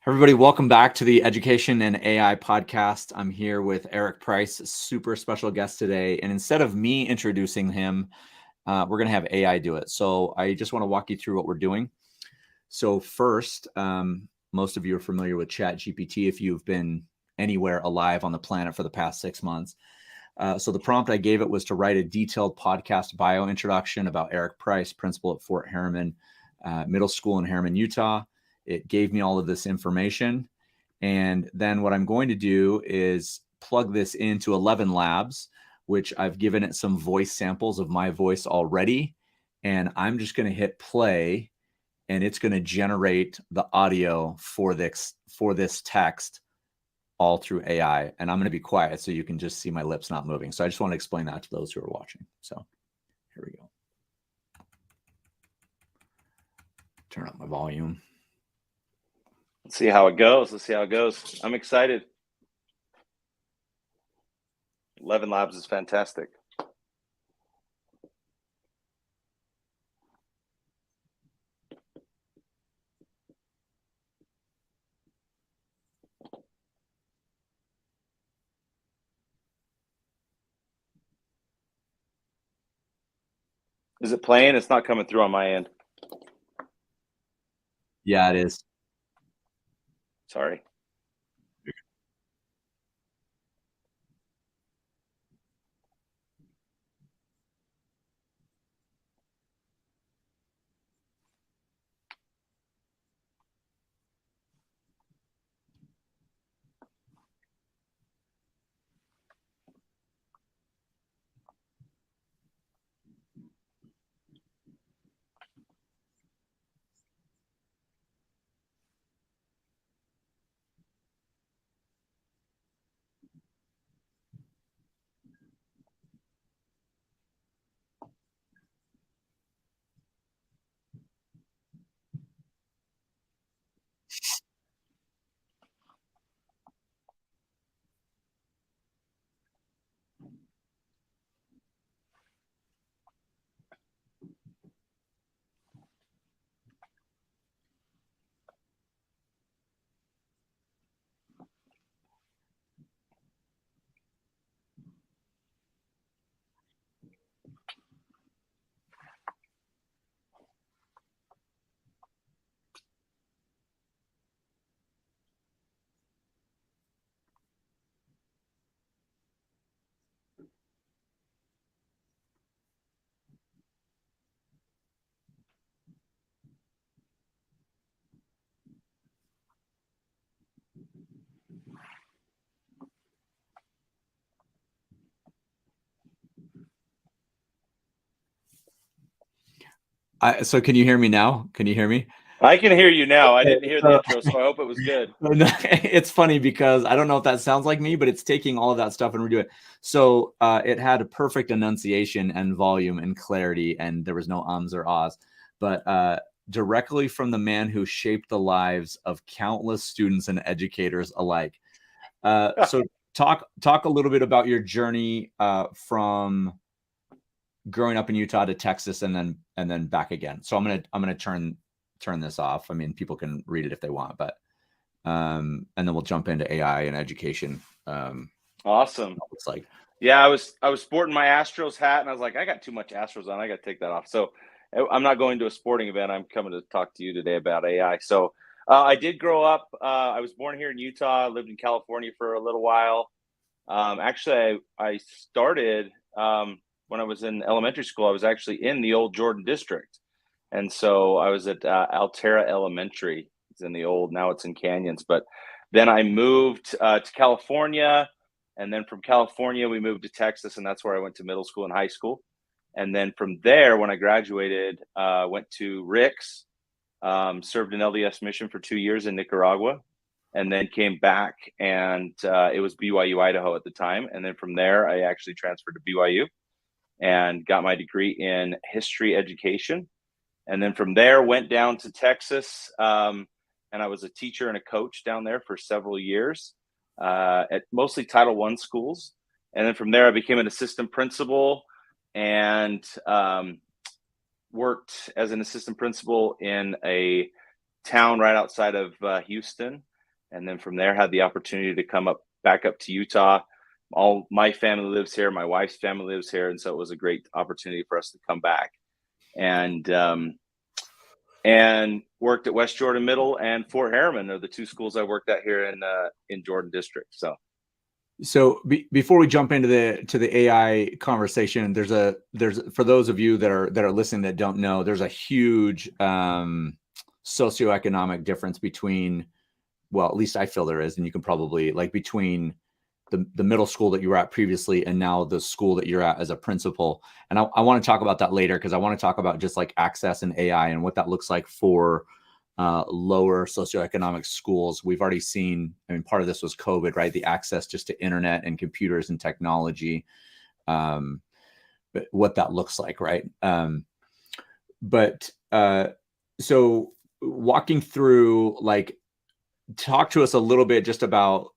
Everybody, welcome back to the Education and AI podcast. I'm here with Eric Price, super special guest today. And instead of me introducing him, we're going to have AI do it. So I just want to walk you through what we're doing. So first, most of you are familiar with ChatGPT if you've been anywhere alive on the planet for the past 6 months. So the prompt I gave it was to write a detailed podcast bio introduction about Eric Price, principal at Fort Harriman Middle School in Harriman, Utah. It gave me all of this information. And then what I'm going to do is plug this into ElevenLabs, which I've given it some voice samples of my voice already. And I'm just going to hit play, and it's going to generate the audio for this text all through AI. And I'm going to be quiet so you can just see my lips not moving. So I just want to explain that to those who are watching. So here we go. Turn up my volume. Let's see how it goes. I'm excited. ElevenLabs is fantastic. Is it playing? It's not coming through on my end. Yeah, it is. Sorry. So can you hear me now? Can you hear me? I can hear you now. I didn't hear the intro, so I hope it was good. It's funny because I don't know if that sounds like me, but it's taking all of that stuff and redoing it. So it had a perfect enunciation and volume and clarity, and there was no ums or ahs. But directly from the man who shaped the lives of countless students and educators alike. So talk a little bit about your journey from growing up in Utah to Texas and then back again. So I'm gonna turn this off. I mean, people can read it if they want, but and then we'll jump into AI and education. Awesome. It's like, yeah, I was sporting my Astros hat, and I was like, I got too much Astros on. I got to take that off. So I'm not going to a sporting event. I'm coming to talk to you today about AI. So I did grow up. I was born here in Utah. I lived in California for a little while. Actually, I started when I was in elementary school. I was actually in the old Jordan district. And so I was at Altera Elementary. It's in the old, now it's in Canyons. But then I moved to California. And then from California, we moved to Texas. And that's where I went to middle school and high school. And then from there, when I graduated, went to Rick's, served an LDS mission for 2 years in Nicaragua. And then came back, and it was BYU, Idaho at the time. And then from there, I actually transferred to BYU and got my degree in history education. And then from there, went down to Texas, and I was a teacher and a coach down there for several years at mostly Title I schools. And then from there, I became an assistant principal and worked as an assistant principal in a town right outside of Houston. And then from there, had the opportunity to come back up to Utah. All my family lives here. My wife's family lives here. And so it was a great opportunity for us to come back and worked at West Jordan Middle and Fort Harriman are the two schools I worked at here in Jordan District. So before we jump into the AI conversation, there's for those of you that are listening that don't know, there's a huge socioeconomic difference between, well, at least I feel there is, and you can probably, like, between the middle school that you were at previously and now the school that you're at as a principal. And I want to talk about that later, because I want to talk about just like access and AI and what that looks like for lower socioeconomic schools. We've already seen, I mean, part of this was COVID, right? The access just to internet and computers and technology, but what that looks like, right? So walking through, like, talk to us a little bit just about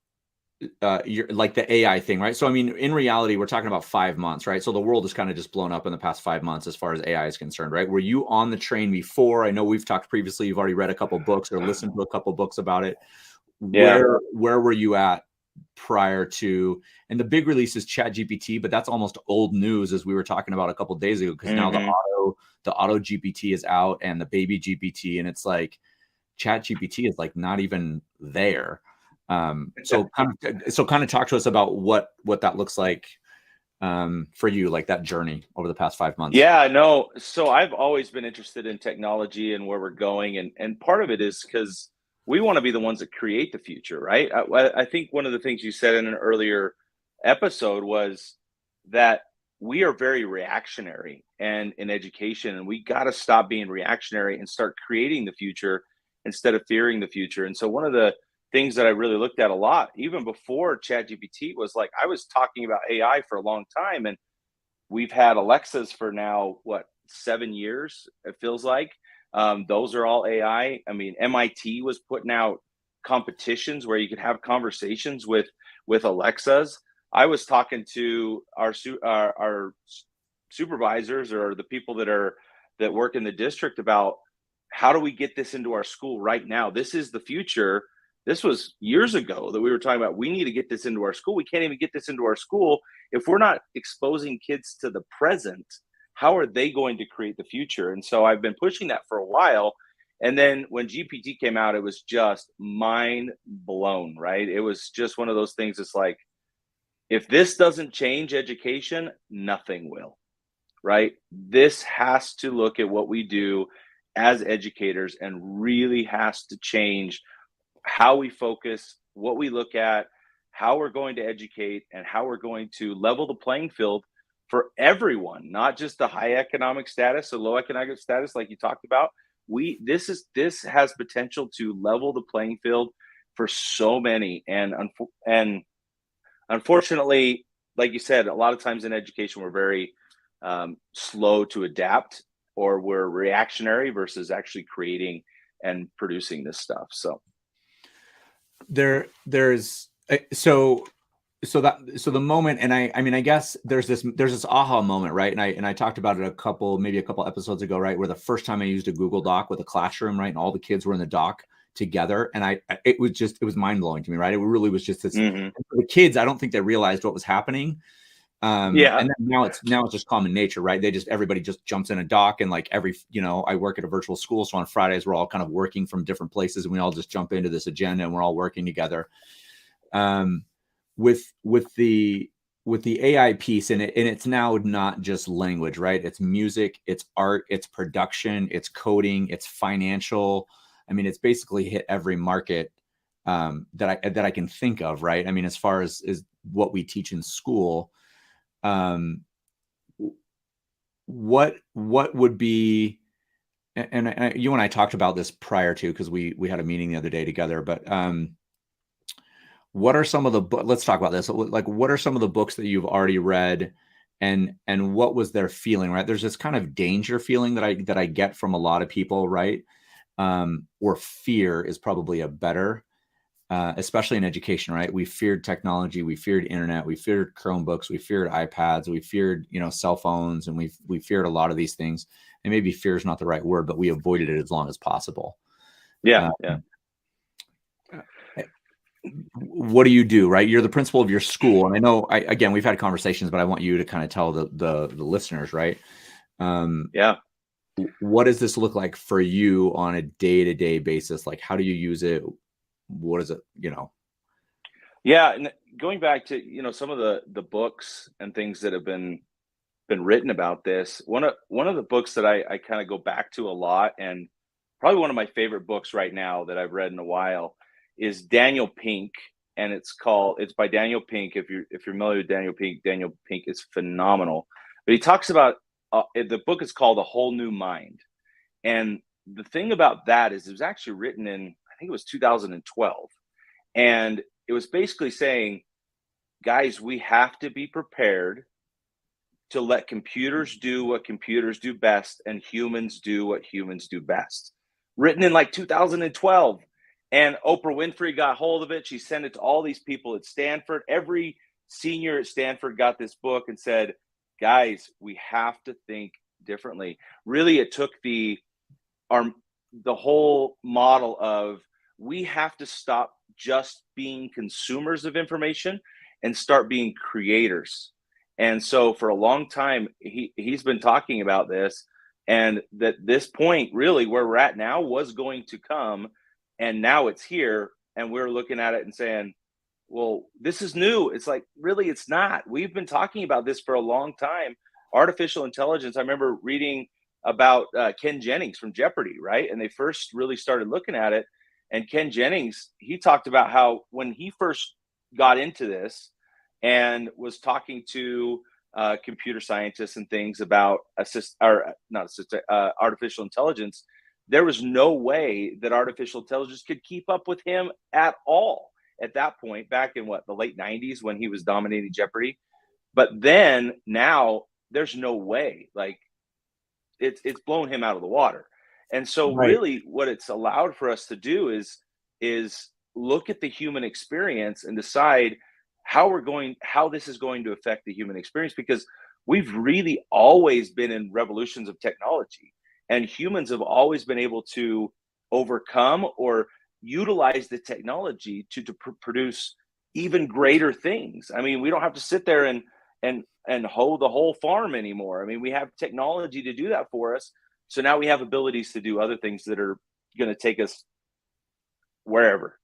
like the AI thing, right? So, I mean, in reality, we're talking about 5 months, right? So the world has kind of just blown up in the past 5 months as far as AI is concerned, right? Were you on the train before? I know we've talked previously, you've already read a couple books or listened to a couple books about it. Yeah. Where were you at prior to, and the big release is ChatGPT, but that's almost old news, as we were talking about a couple of days ago, because now the auto GPT is out and the baby GPT, and it's like ChatGPT is like not even there. So kind of talk to us about what that looks like for you, like that journey over the past 5 months. Yeah, no. So I've always been interested in technology and where we're going. And part of it is because we want to be the ones that create the future, right? I think one of the things you said in an earlier episode was that we are very reactionary and in education, and we got to stop being reactionary and start creating the future instead of fearing the future. And so one of the things that I really looked at a lot, even before ChatGPT, was like, I was talking about AI for a long time, and we've had Alexas for now, what, 7 years, it feels like. Those are all AI. I mean, MIT was putting out competitions where you could have conversations with Alexas. I was talking to our supervisors or the people that work in the district about how do we get this into our school right now? This is the future. This was years ago that we were talking about, we need to get this into our school. We can't even get this into our school if we're not exposing kids to the present. How are they going to create the future? And so I've been pushing that for a while. And then when GPT came out, it was just mind blown, right? It was just one of those things. It's like, if this doesn't change education, nothing will, right? This has to look at what we do as educators and really has to change how we focus, what we look at, how we're going to educate, and how we're going to level the playing field for everyone, not just the high economic status or low economic status like you talked about. This has potential to level the playing field for so many, and unfortunately, like you said, a lot of times in education we're very slow to adapt, or we're reactionary versus actually creating and producing this stuff. So there's so the moment, and I mean, I guess there's this aha moment, right? And I talked about it maybe a couple episodes ago, right? Where the first time I used a Google Doc with a classroom, right? And all the kids were in the doc together. And it was mind blowing to me, right? It really was just this, for the kids, I don't think they realized what was happening. And then now it's just common nature, right? Everybody just jumps in a doc, and like I work at a virtual school. So on Fridays, we're all kind of working from different places, and we all just jump into this agenda and we're all working together. With the AI piece, and it's now not just language, right? It's music, it's art, it's production, it's coding, it's financial. I mean, it's basically hit every market that I can think of, right? I mean, as far as what we teach in school, what would be, and you and I talked about this prior to, because we had a meeting the other day together, but what are some of the let's talk about this. Like, what are some of the books that you've already read, and what was their feeling, right? There's this kind of danger feeling that I get from a lot of people, right? Or fear is probably a better, especially in education, right? We feared technology, we feared internet, we feared Chromebooks, we feared iPads, we feared, cell phones, and we feared a lot of these things. And maybe fear is not the right word, but we avoided it as long as possible. Yeah. what do you do, right? You're the principal of your school. And I know, again, we've had conversations, but I want you to kind of tell the listeners, right? Yeah. What does this look like for you on a day-to-day basis? Like, how do you use it? What is it, Yeah. And going back to, some of the books and things that have been written about this, one of the books that I kind of go back to a lot, and probably one of my favorite books right now that I've read in a while, is Daniel Pink, and it's by Daniel Pink. If you're familiar with Daniel Pink is phenomenal. But he talks about the book is called A Whole New Mind, and the thing about that is it was actually written in, I think it was 2012, and it was basically saying, guys, we have to be prepared to let computers do what computers do best and humans do what humans do best. Written in like 2012. And Oprah Winfrey got hold of it. She sent it to all these people at Stanford. Every senior at Stanford got this book and said, guys, we have to think differently. Really, it took the whole model of, we have to stop just being consumers of information and start being creators. And so for a long time, he's been talking about this, and that this point, really where we're at now, was going to come, and now it's here, and we're looking at it and saying, well, this is new. It's like, really, it's not. We've been talking about this for a long time. Artificial intelligence. I remember reading about Ken Jennings from Jeopardy, right? And they first really started looking at it. And Ken Jennings, he talked about how when he first got into this and was talking to computer scientists and things about artificial intelligence, there was no way that artificial intelligence could keep up with him at all at that point, back in the late 90s, when he was dominating Jeopardy. But then now there's no way, like, it's blown him out of the water. And so Right. really what it's allowed for us to do is look at the human experience and decide how this is going to affect the human experience, because we've really always been in revolutions of technology, and humans have always been able to overcome or utilize the technology to produce even greater things. I mean, we don't have to sit there and hoe the whole farm anymore. I mean, we have technology to do that for us. So now we have abilities to do other things that are going to take us wherever.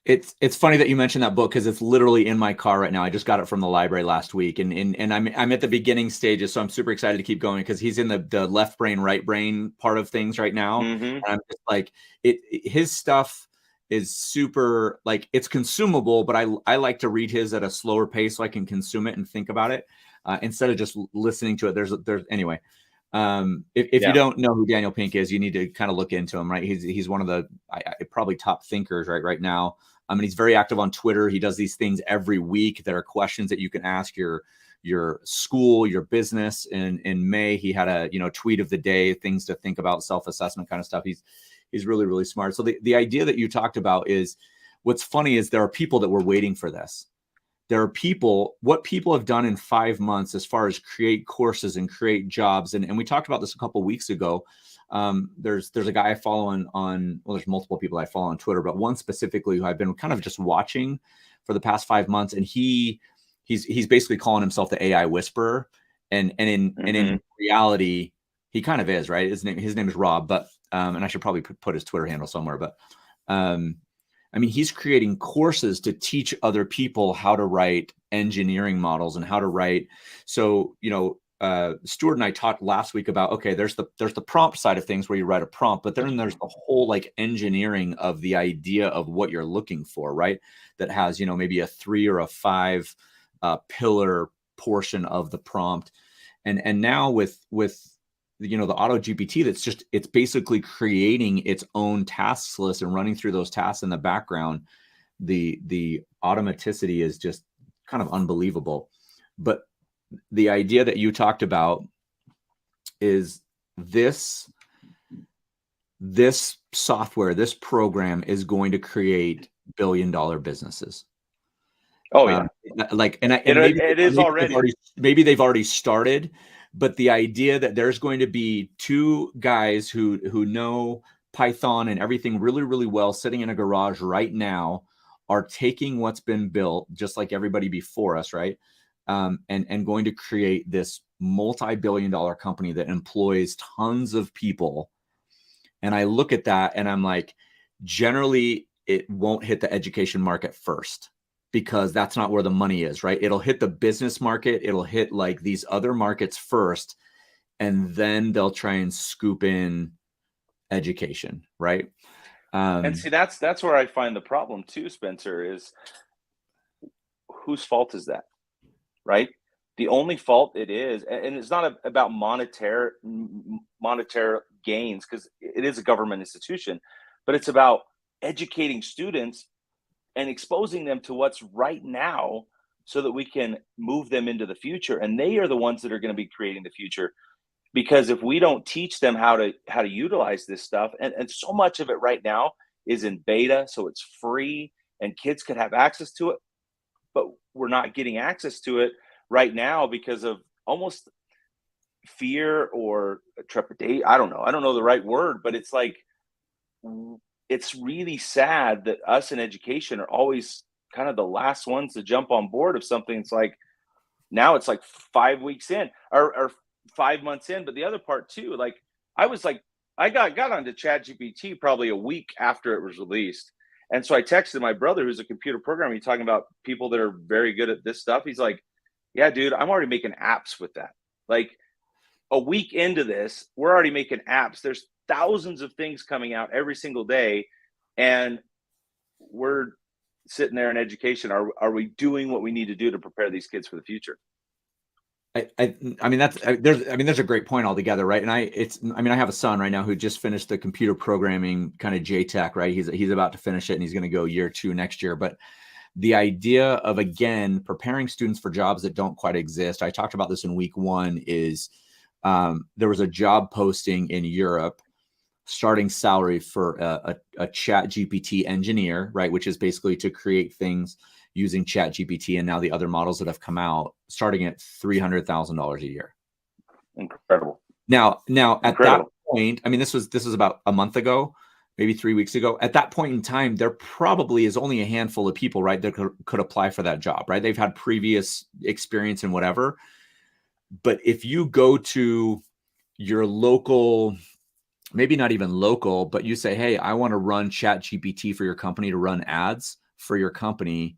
It's funny that you mentioned that book, because it's literally in my car right now. I just got it from the library last week, and I'm at the beginning stages, so I'm super excited to keep going, because he's in the left brain, right brain part of things right now. Mm-hmm. And I'm just like, his stuff is super, like, it's consumable, but I like to read his at a slower pace so I can consume it and think about it instead of just listening to it. There's anyway. If you don't know who Daniel Pink is, you need to kind of look into him, right? He's one of the probably top thinkers right now. I mean, he's very active on Twitter. He does these things every week. There are questions that you can ask your school, your business. In May, he had a tweet of the day, things to think about, self-assessment kind of stuff. He's really, really smart. So the idea that you talked about is, what's funny is there are people that were waiting for this. There are what people have done in 5 months as far as create courses and create jobs. And we talked about this a couple of weeks ago. There's a guy I follow on, well, there's multiple people I follow on Twitter, but one specifically who I've been kind of just watching for the past 5 months. And he's basically calling himself the AI whisperer. And in reality, he kind of is, right? His name is Rob, but, and I should probably put his Twitter handle somewhere, but, I mean, he's creating courses to teach other people how to write engineering models and how to write. So, Stuart and I talked last week about, okay, there's the prompt side of things where you write a prompt, but then there's the whole like engineering of the idea of what you're looking for, right? That has, maybe a 3 or a 5 pillar portion of the prompt. And now with the auto GPT, it's basically creating its own tasks list and running through those tasks in the background. The automaticity is just kind of unbelievable. But the idea that you talked about is this software, this program is going to create billion-dollar businesses. Oh yeah. It is already. Maybe they've already started, but the idea that there's going to be 2 guys who know Python and everything really, really well, sitting in a garage right now, are taking what's been built, just like everybody before us, right? And going to create this multi-billion-dollar company that employs tons of people. And I look at that and I'm like, generally, it won't hit the education market first because that's not where the money is, right? It'll hit the business market. It'll hit like these other markets first, and then they'll try and scoop in education, right? And see, that's where I find the problem too, Spencer, is whose fault is that, right? The only fault it is, and it's not about monetary gains, because it is a government institution, but it's about educating students and exposing them to what's right now so that we can move them into the future. And they are the ones that are going to be creating the future. Because if we don't teach them how to utilize this stuff, and so much of it right now is in beta, so it's free and kids could have access to it, but we're not getting access to it right now because of almost fear or trepidation. I don't know the right word, but it's like, it's really sad that us in education are always kind of the last ones to jump on board of something. It's like, now it's like 5 weeks in or 5 months in. But the other part too, like I got onto ChatGPT probably a week after it was released. And so I texted my brother, who's a computer programmer, he's talking about people that are very good at this stuff. He's like, yeah, dude, I'm already making apps with that. Like a week into this, we're already making apps. There's thousands of things coming out every single day. And we're sitting there in education. Are we doing what we need to do to prepare these kids for the future? I mean, there's a great point altogether, right? And I have a son right now who just finished the computer programming kind of JTech, right? He's about to finish it and he's going to go year 2 next year. But the idea of, again, preparing students for jobs that don't quite exist. I talked about this in week 1 is there was a job posting in Europe, starting salary for a chat GPT engineer, right? Which is basically to create things using chat GPT and now the other models that have come out, starting at $300,000 a year. Incredible. Now at that point, I mean, this was about a month ago, maybe 3 weeks ago. At that point in time, there probably is only a handful of people, right, that could apply for that job, right? They've had previous experience in whatever. But if you go to your local, maybe not even local, but you say, hey, I want to run chat GPT for your company to run ads for your company.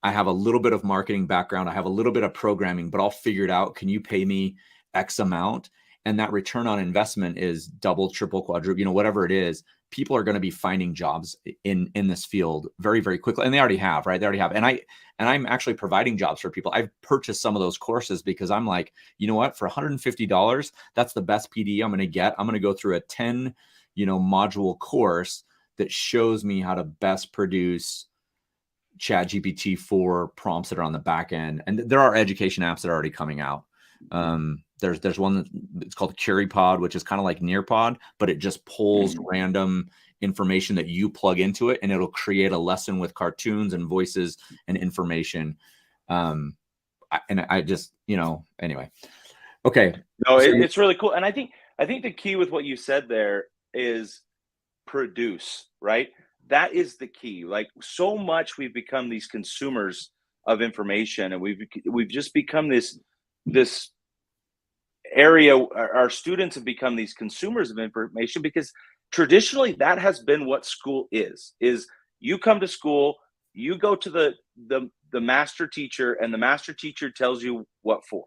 I have a little bit of marketing background. I have a little bit of programming, but I'll figure it out. Can you pay me X amount? And that return on investment is double, triple, quadruple, whatever it is. People are going to be finding jobs in this field very, very quickly. And they already have, right? They already have. And I'm actually providing jobs for people. I've purchased some of those courses because I'm like, you know what, for $150, that's the best PD I'm going to get. I'm going to go through a 10, module course that shows me how to best produce chat GPT for prompts that are on the back end. And there are education apps that are already coming out. There's one it's called CuriPod, which is kind of like Nearpod, but it just pulls random information that you plug into it and it'll create a lesson with cartoons and voices and information. I just, anyway. Okay. No, it's really cool. And I think the key with what you said there is produce, right? That is the key. Like, so much we've become these consumers of information, and we've just become this area. Our students have become these consumers of information because traditionally that has been what school is you come to school, you go to the master teacher, and the master teacher tells you what for.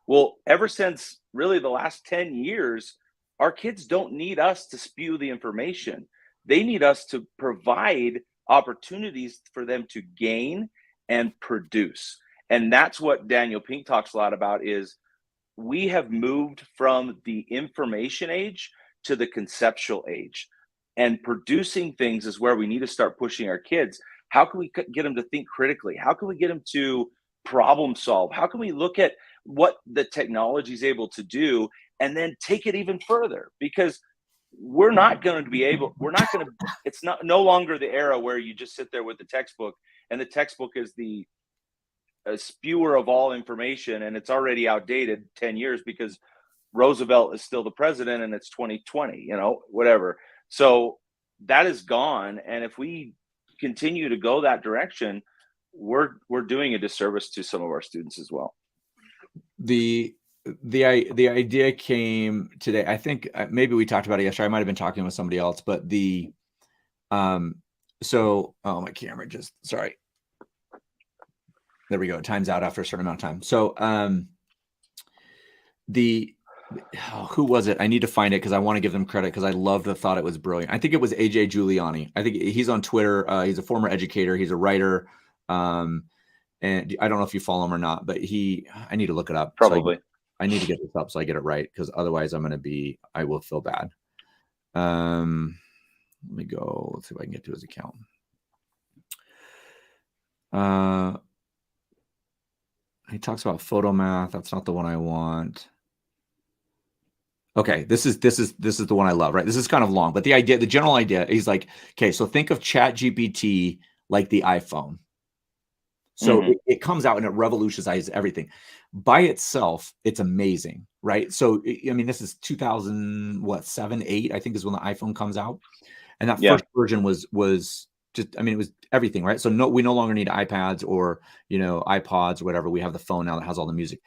Well, ever since really the last 10 years, our kids don't need us to spew the information. They need us to provide opportunities for them to gain and produce. And that's what Daniel Pink talks a lot about, is we have moved from the information age to the conceptual age. And producing things is where we need to start pushing our kids. How can we get them to think critically? How can we get them to problem solve? How can we look at what the technology is able to do and then take it even further? Because it's no longer the era where you just sit there with the textbook and the textbook is the spewer of all information, and it's already outdated 10 years because Roosevelt is still the president and it's 2020, whatever. So that is gone. And if we continue to go that direction, we're doing a disservice to some of our students as well. The idea came today. I think maybe we talked about it yesterday. I might have been talking with somebody else, but so my camera just, sorry. There we go. It times out after a certain amount of time. So who was it? I need to find it because I want to give them credit because I thought it was brilliant. I think it was AJ Giuliani. I think he's on Twitter. He's a former educator. He's a writer. And I don't know if you follow him or not, but I need to look it up. Probably. So I need to get this up so I get it right, because otherwise I will feel bad. Let me go. Let's see if I can get to his account. He talks about photo math. That's not the one I want. Okay, this is the one I love, right? This is kind of long, but the general idea, he's like, okay, so think of ChatGPT like the iPhone. So it comes out and it revolutionizes everything. By itself, it's amazing, right? So I mean, this is 2007, 8, I think is when the iPhone comes out, and that first version was just, I mean, it was everything, right? So we no longer need iPads or iPods or whatever. We have the phone now that has all the music.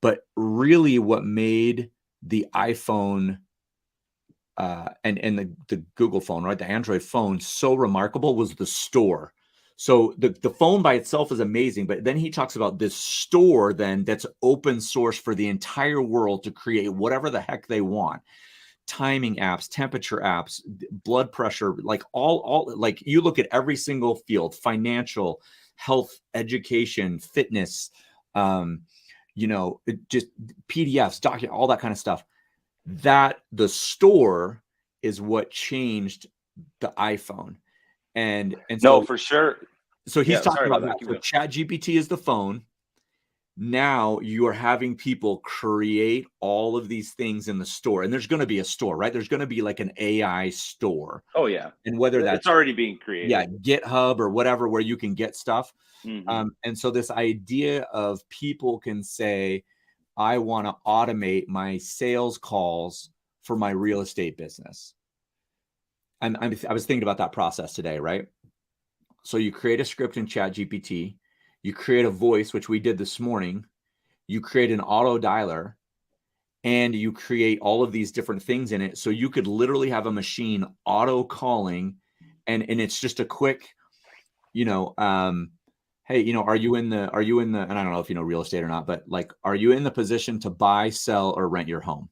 But really, what made the iPhone and the Google phone, right, the Android phone, so remarkable was the store. So the phone by itself is amazing, but then he talks about this store then that's open source for the entire world to create whatever the heck they want. Timing apps, temperature apps, blood pressure, like all like you look at every single field, financial, health, education, fitness, just PDFs, document, all that kind of stuff. That the store is what changed the iPhone. And so, no, for sure. So he's talking about that. So ChatGPT is the phone. Now you are having people create all of these things in the store, and there's going to be a store, right? There's going to be like an AI store. Oh yeah. And whether that's it's already being created. Yeah, GitHub or whatever, where you can get stuff. And so this idea of people can say, I want to automate my sales calls for my real estate business. I was thinking about that process today, right? So you create a script in ChatGPT, you create a voice, which we did this morning, you create an auto dialer, and you create all of these different things in it. So you could literally have a machine auto calling, and it's just a quick, hey, are you in the, and I don't know if you know real estate or not, but like, are you in the position to buy, sell, or rent your home?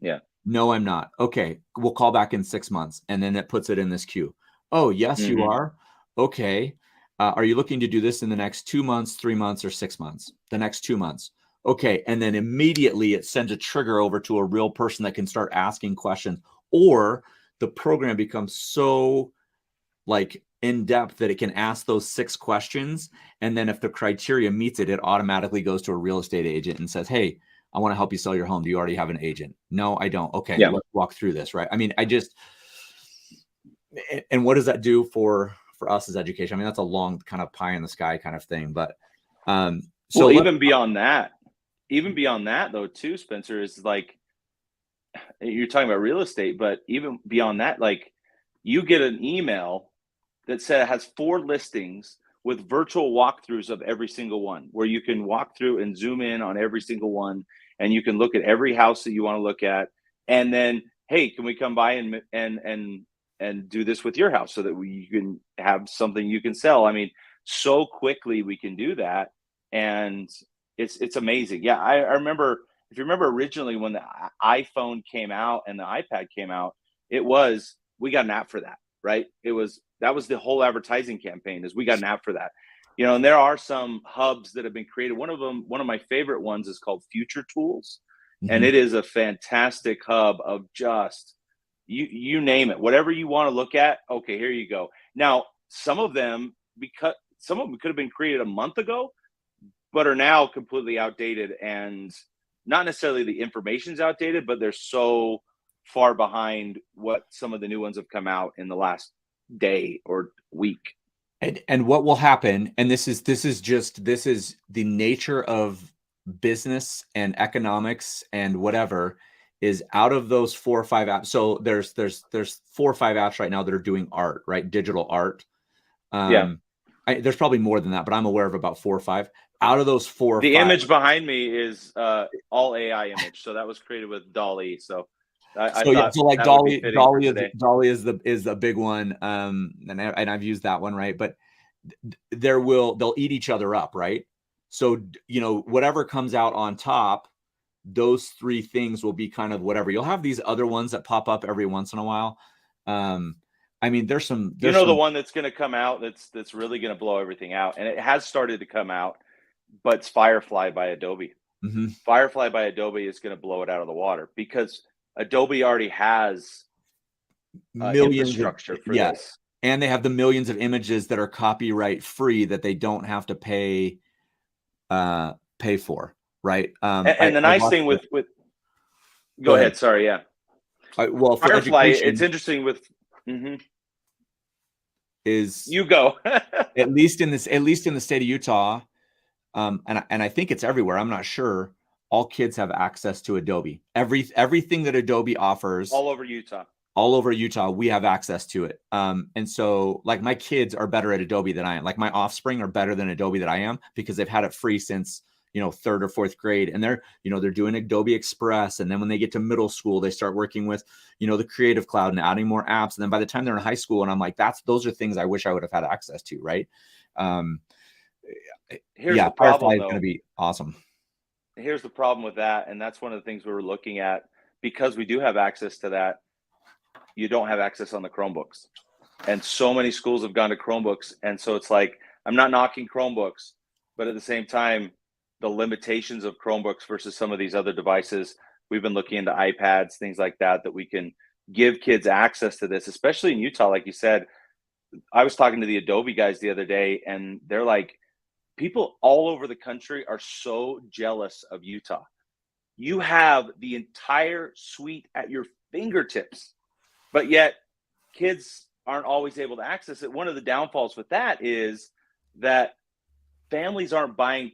Yeah. No, I'm not. Okay, we'll call back in 6 months. And then it puts it in this queue. Oh, yes, you are. Okay. Are you looking to do this in the next 2 months, 3 months, or 6 months? The next 2 months. Okay. And then immediately it sends a trigger over to a real person that can start asking questions, or the program becomes so like in depth that it can ask those 6 questions. And then if the criteria meets it, it automatically goes to a real estate agent and says, hey, I want to help you sell your home. Do you already have an agent? No, I don't. Okay. Yeah. Let's walk through this. Right. I mean, and what does that do for us as education? I mean, that's a long kind of pie in the sky kind of thing, but so even beyond that though too, Spencer, is like, you're talking about real estate, but even beyond that, like you get an email that has 4 listings with virtual walkthroughs of every single one, where you can walk through and zoom in on every single one, and you can look at every house that you want to look at, and then, hey, can we come by and do this with your house so that you can have something you can sell? I mean, so quickly we can do that, and it's amazing. Yeah, I remember, if you remember originally when the iPhone came out and the iPad came out, we got an app for that, right? That was the whole advertising campaign, is we got an app for that. And there are some hubs that have been created. One of my favorite ones is called Future Tools. And it is a fantastic hub of just, you name it, whatever you want to look at. Okay, here you go. Now, some of them could have been created a month ago, but are now completely outdated, and not necessarily the information's outdated, but they're so far behind what some of the new ones have come out in the last day or week. And what will happen, and this is the nature of business and economics and whatever, is out of those 4 or 5 apps. So there's 4 or 5 apps right now that are doing art, right? Digital art. Yeah. There's probably more than that, but I'm aware of about 4 or 5. Out of those 4 or The 5, image behind me is all AI image, so that was created with DALL-E. So I so yeah, thought so like that would be fitting for today. Dolly is a big one, and I've used that one, right? But they'll eat each other up, right? So whatever comes out on top, those 3 things will be kind of whatever. You'll have these other ones that pop up every once in a while. I mean, there's some The one that's going to come out that's really going to blow everything out, and it has started to come out, but it's Firefly by Adobe. Mhm. Firefly by Adobe is going to blow it out of the water because Adobe already has millions of infrastructure for this. and they have the millions of images that are copyright free that they don't have to pay for, right? And the nice thing with go ahead. Sorry, yeah. Well, for Firefly, education, it's interesting with is you go at least in the state of Utah, and I think it's everywhere. I'm not sure. All kids have access to Adobe. Everything that Adobe offers all over Utah. All over Utah, we have access to it. And so like my kids are better at Adobe than I am. Like my offspring are better than Adobe than I am because they've had it free since 3rd or 4th grade, and they're doing Adobe Express, and then when they get to middle school they start working with the Creative Cloud and adding more apps, and then by the time they're in high school, and I'm like, those are things I wish I would have had access to, right? Here's the problem, Firefly is going to be awesome. Here's the problem with that, and that's one of the things we were looking at, because we do have access to that. You don't have access on the Chromebooks, and so many schools have gone to Chromebooks, and so it's like, I'm not knocking Chromebooks, but at the same time, the limitations of Chromebooks versus some of these other devices, we've been looking into iPads, things like that we can give kids access to this, especially in Utah. Like you said, I was talking to the Adobe guys the other day, and they're like, people all over the country are so jealous of Utah. You have the entire suite at your fingertips, but yet kids aren't always able to access it. One of the downfalls with that is that families aren't buying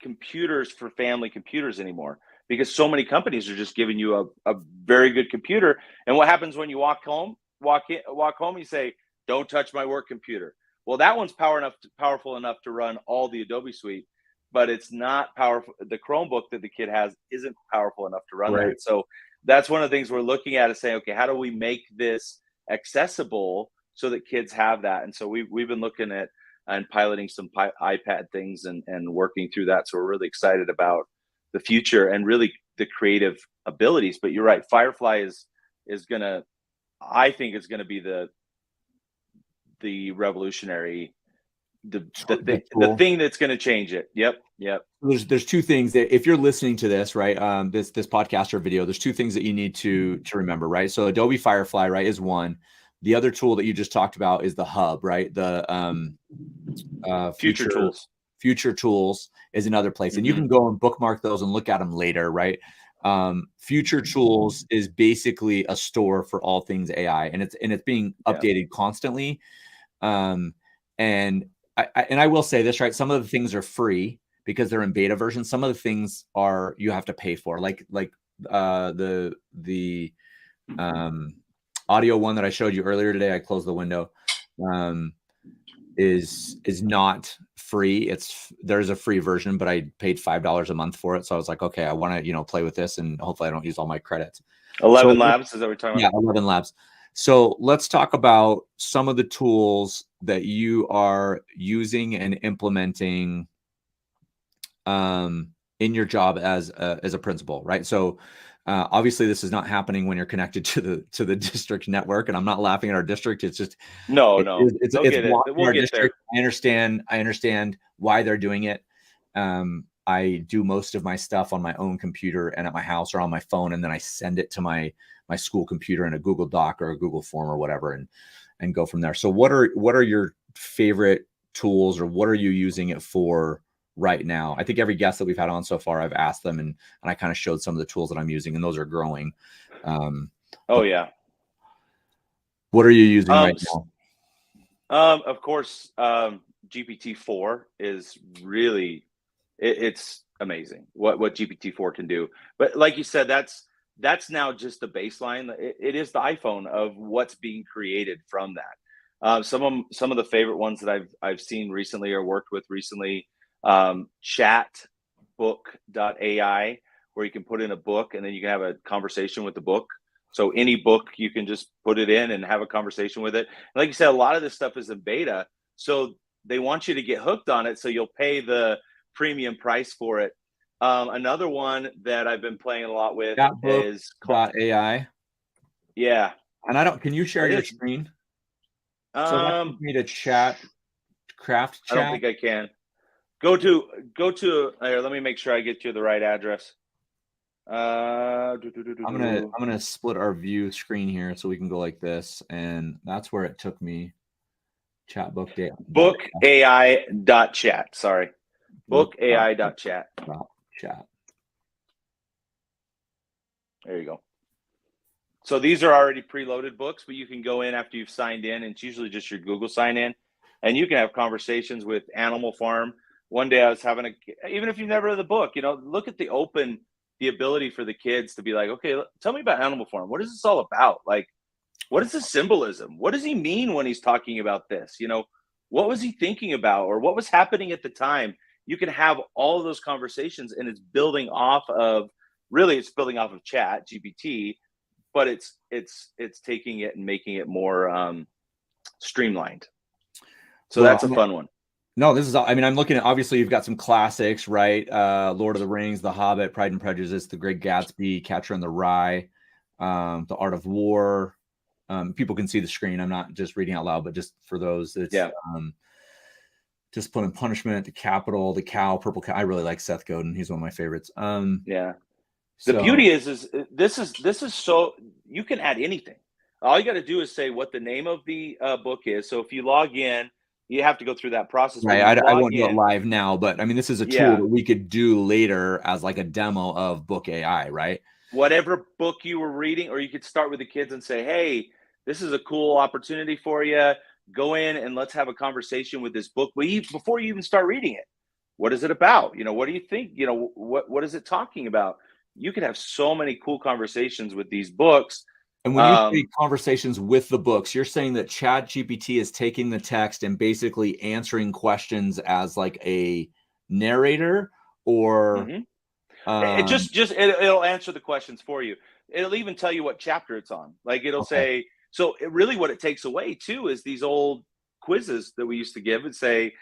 computers for family computers anymore, because so many companies are just giving you a very good computer. And what happens when you walk home, you say, don't touch my work computer. Well, that one's powerful enough to run all the Adobe suite, but it's not powerful. The Chromebook that the kid has isn't powerful enough to run that. So that's one of the things we're looking at, is saying, okay, how do we make this accessible so that kids have that? And so we've been looking at and piloting some iPad things and working through that. So we're really excited about the future and really the creative abilities. But you're right, Firefly is gonna, I think, is gonna be the revolutionary, the thing that's going to change it. Yep. There's 2 things that, if you're listening to this, right, this podcast or video, there's 2 things that you need to remember, right? So Adobe Firefly, right, is one. The other tool that you just talked about is the Hub, right? The Future Tools. Future Tools is another place, and you can go and bookmark those and look at them later, right? Future Tools is basically a store for all things AI, and it's being updated constantly. And I will say this, right? Some of the things are free because they're in beta version. Some of the things you have to pay for, like the audio one that I showed you earlier today. I closed the window. Is not free. There's a free version, but I paid $5 a month for it. So I was like, okay, I want to play with this, and hopefully I don't use all my credits. ElevenLabs, is that what we're talking about? Yeah, ElevenLabs. So let's talk about some of the tools that you are using and implementing in your job as a principal, right? So obviously this is not happening when you're connected to the district network, and I'm not laughing at our district. It's just no, it's we'll get there. I understand why they're doing it. I do most of my stuff on my own computer and at my house or on my phone, and then I send it to my school computer in a Google Doc or a Google Form or whatever, and go from there. So what are your favorite tools, or what are you using it for right now? I think every guest that we've had on so far, I've asked them, and I kind of showed some of the tools that I'm using, and those are growing. Yeah. What are you using right now? Of course, GPT-4 is really, it's amazing what GPT-4 can do. But like you said, that's now just the baseline. It is the iPhone of what's being created from that. Some of the favorite ones that I've seen recently or worked with recently, chat.book.ai, where you can put in a book and then you can have a conversation with the book. So any book you can just put it in and have a conversation with it. And like you said, a lot of this stuff is in beta, so they want you to get hooked on it, so you'll pay the premium price for it. Another one that I've been playing a lot with is Chatbook.ai. yeah. And can you share I your think screen? So that took me to craft I don't chat. think I can. Go to here, let me make sure I get you the right address. I'm gonna split our view screen here so we can go like this, and that's where it took me. BookAI.chat. Sorry. BookAI.chat. Chat. There you go. So these are already preloaded books, but you can go in after you've signed in, and it's usually just your Google sign in, and you can have conversations with Animal Farm. One day I was having even if you've never read the book, look at the ability for the kids to be like, okay, tell me about Animal Farm. What is this all about? Like, what is the symbolism? What does he mean when he's talking about this? What was he thinking about, or what was happening at the time? You can have all of those conversations, and it's building off of Chat GPT, but it's taking it and making it more streamlined. So that's a fun one. No, I'm looking at, obviously you've got some classics, right? Lord of the Rings, The Hobbit, Pride and Prejudice, The Great Gatsby, Catcher in the Rye, The Art of War. People can see the screen. I'm not just reading out loud, but just for those, it's Discipline and Punishment, The Capital, The Cow, Purple Cow. I really like Seth Godin. He's one of my favorites. The beauty is this is so you can add anything. All you got to do is say what the name of the book is. So if you log in, you have to go through that process. Right. I won't do it live now, but I mean, this is a tool that we could do later as like a demo of Book AI, right? Whatever book you were reading, or you could start with the kids and say, hey, this is a cool opportunity for you. Go in and let's have a conversation with this book before you even start reading it. What is it about? What do you think? What is it talking about? You could have so many cool conversations with these books. And when you say conversations with the books, you're saying that Chat GPT is taking the text and basically answering questions as like a narrator, or it'll answer the questions for you. It'll even tell you what chapter it's on. Like it'll say, so really what it takes away too is these old quizzes that we used to give and say,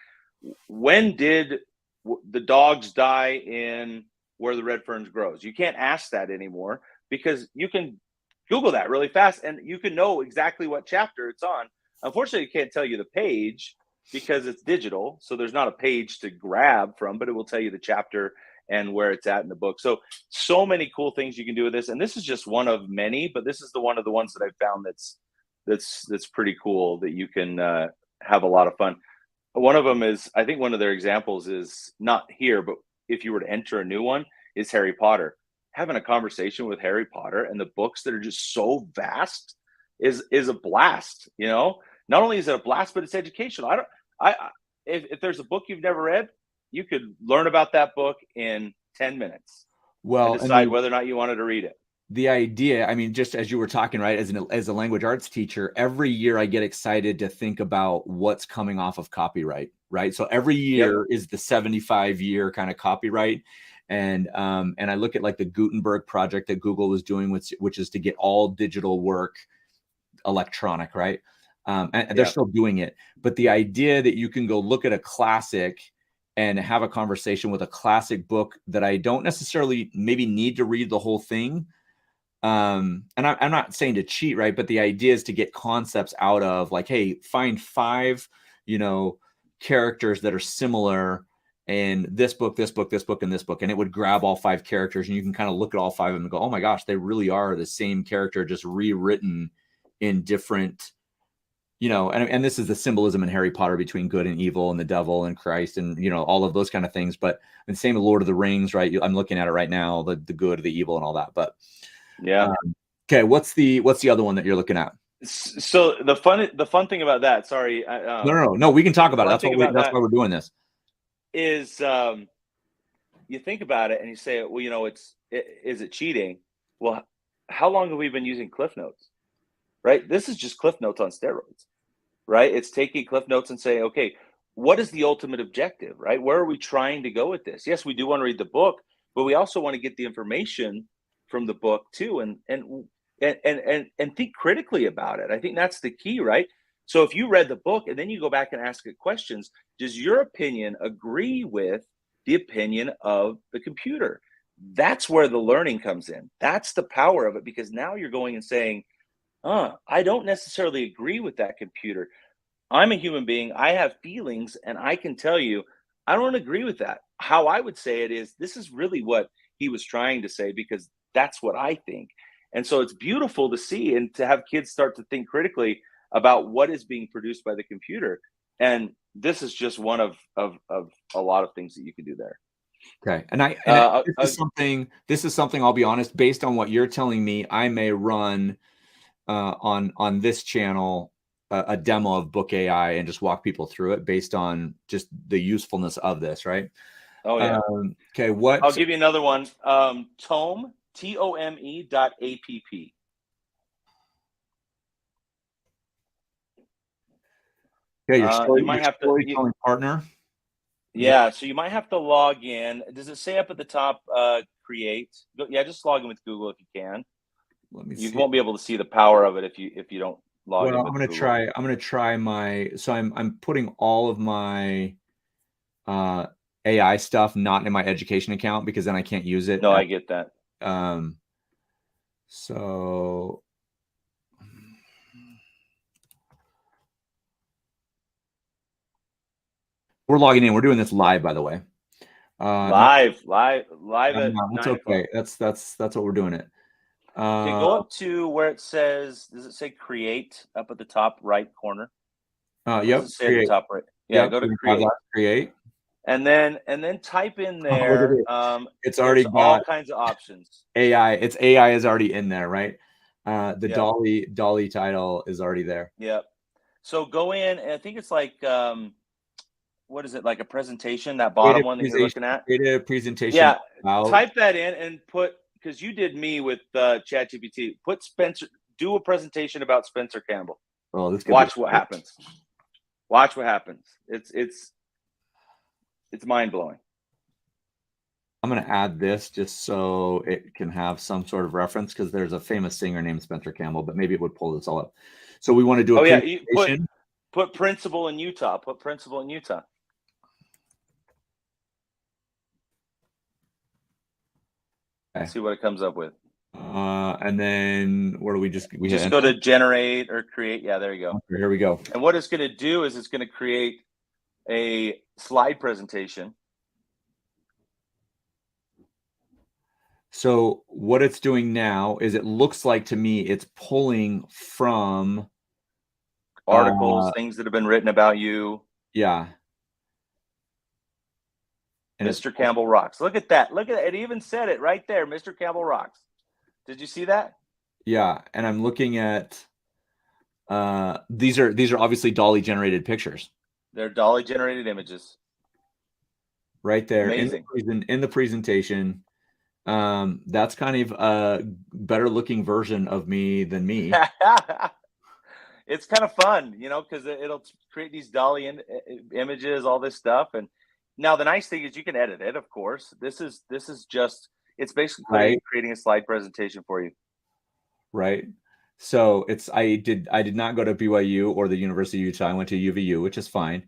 when did the dogs die in Where the Red Ferns Grows? You can't ask that anymore, because you can Google that really fast and you can know exactly what chapter it's on. Unfortunately, it can't tell you the page because it's digital, so there's not a page to grab from, but it will tell you the chapter and where it's at in the book. So many cool things you can do with this, and this is just one of many, but this is one of the ones that I've found that's pretty cool, that you can have a lot of fun. One of them is, I think one of their examples is not here, but if you were to enter a new one, is Harry Potter. Having a conversation with Harry Potter and the books that are just so vast is a blast. Not only is it a blast, but it's educational. If there's a book you've never read, you could learn about that book in 10 minutes. Well, and decide whether or not you wanted to read it. The idea, I mean, just as you were talking, right, as a language arts teacher, every year I get excited to think about what's coming off of copyright, right? So every year is the 75-year kind of copyright. And I look at like the Gutenberg project that Google was doing, which is to get all digital work electronic, right? And they're still doing it. But the idea that you can go look at a classic and have a conversation with a classic book that I don't necessarily maybe need to read the whole thing. And I'm not saying to cheat, right? But the idea is to get concepts out of like, hey, find 5, characters that are similar in this book, this book, this book, and this book. And it would grab all 5 characters, and you can kind of look at all 5 of them and go, oh my gosh, they really are the same character, just rewritten in different, and this is the symbolism in Harry Potter between good and evil and the devil and Christ and, all of those kind of things. But the same with Lord of the Rings, right? I'm looking at it right now, the good, the evil, and all that. But okay. What's the other one that you're looking at? So the fun thing about that, sorry. No, we can talk about it. That's why we're doing this. Is you think about it and you say, well, is it cheating? Well, how long have we been using Cliff Notes? Right? This is just Cliff Notes on steroids. right? It's taking Cliff Notes and saying, okay, what is the ultimate objective, right? Where are we trying to go with this? Yes, we do want to read the book, but we also want to get the information from the book too, and think critically about it. I think that's the key, right? So if you read the book and then you go back and ask it questions, does your opinion agree with the opinion of the computer? That's where the learning comes in. That's the power of it, because now you're going and saying, I don't necessarily agree with that computer. I'm a human being. I have feelings, and I can tell you, I don't agree with that. How I would say it is, this is really what he was trying to say, because that's what I think. And so it's beautiful to see and to have kids start to think critically about what is being produced by the computer. And this is just one of a lot of things that you can do there. Okay. And this is something I'll be honest, based on what you're telling me, I may run on this channel a demo of BookAI and just walk people through it based on just the usefulness of this, right? Oh yeah. Okay. I'll give you another one. Tome, Tome.app. Yeah, You might have to storytelling partner. Yeah, so you might have to log in. Does it say up at the top, create? Yeah, just log in with Google if you can. Let me You see. won't be able to see the power of it if you don't log in Well, with I'm gonna Google. try. I'm gonna try my. So I'm putting all of my AI stuff not in my education account, because then I can't use it. No, I get that. So we're logging in. We're doing this live, by the way. Live at That's 9 o'clock. okay. That's what we're doing it. Okay, go up to where it says, does it say create up at the top right corner? What Yep. does it say at the top right? Yeah, Yep. go to create. Create. And then type in Oh, look at there. it. It's There's already all got kinds of options. AI. It's AI is already in there, right? The Yeah. Dolly title is already there. Yep. So go in, and I think it's like what is it, like a presentation, that bottom one that you're looking at? Create a presentation. Yeah. Type that in and put, because you did me with ChatGPT. Put Spencer, do a presentation about Spencer Campbell. Oh, this Watch what happens. Watch what happens. It's mind blowing. I'm going to add this just so it can have some sort of reference, because there's a famous singer named Spencer Campbell, but maybe it would pull this all up. So we want to do a presentation. Put principal in Utah. Put principal in Utah. Okay. See what it comes up with. And then where do we just go to generate or create? Yeah, there you go. Okay, here we go. And what it's going to do is it's going to create a slide presentation. So what it's doing now is, it looks like to me it's pulling from articles, things that have been written about you. Yeah. And Mr. Campbell rocks. Look at that. Look at it. It even said it right there. Mr. Campbell rocks. Did you see that? Yeah. And I'm looking at these are obviously Dolly generated pictures. They're Dolly generated images. Right there. Amazing. In the presentation. That's kind of a better looking version of me than me. It's kind of fun, because it'll create these Dolly images, all this stuff. And now the nice thing is you can edit it, of course. This is just, it's basically creating a slide presentation for you. Right. So I did not go to BYU or the University of Utah. I went to UVU, which is fine.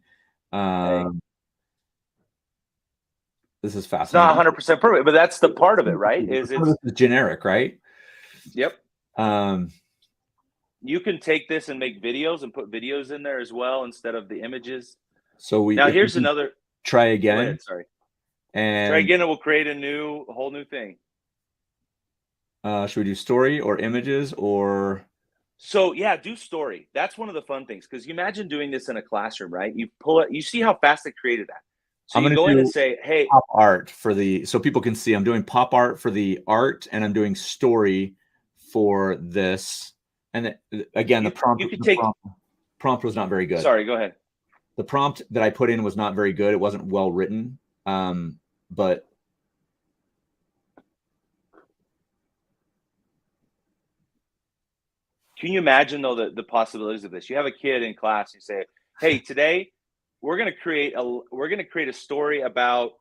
This is fascinating. It's not 100% perfect, but that's the part of it, right? This is generic, right? Yep. You can take this and make videos and put videos in there as well instead of the images. So here's another. Try again. Go ahead, sorry. And try again, and we'll create a whole new thing. Should we do story or images or? So yeah, do story. That's one of the fun things, because you imagine doing this in a classroom, right? You pull it. You see how fast it created that. So you go in and say, "Hey, pop art so people can see." I'm doing pop art for the art, and I'm doing story for this. And again, the prompt was not very good. Sorry, go ahead. The prompt that I put in was not very good. It wasn't well written. But can you imagine though the possibilities of this? You have a kid in class, you say, hey, today we're going to create a story about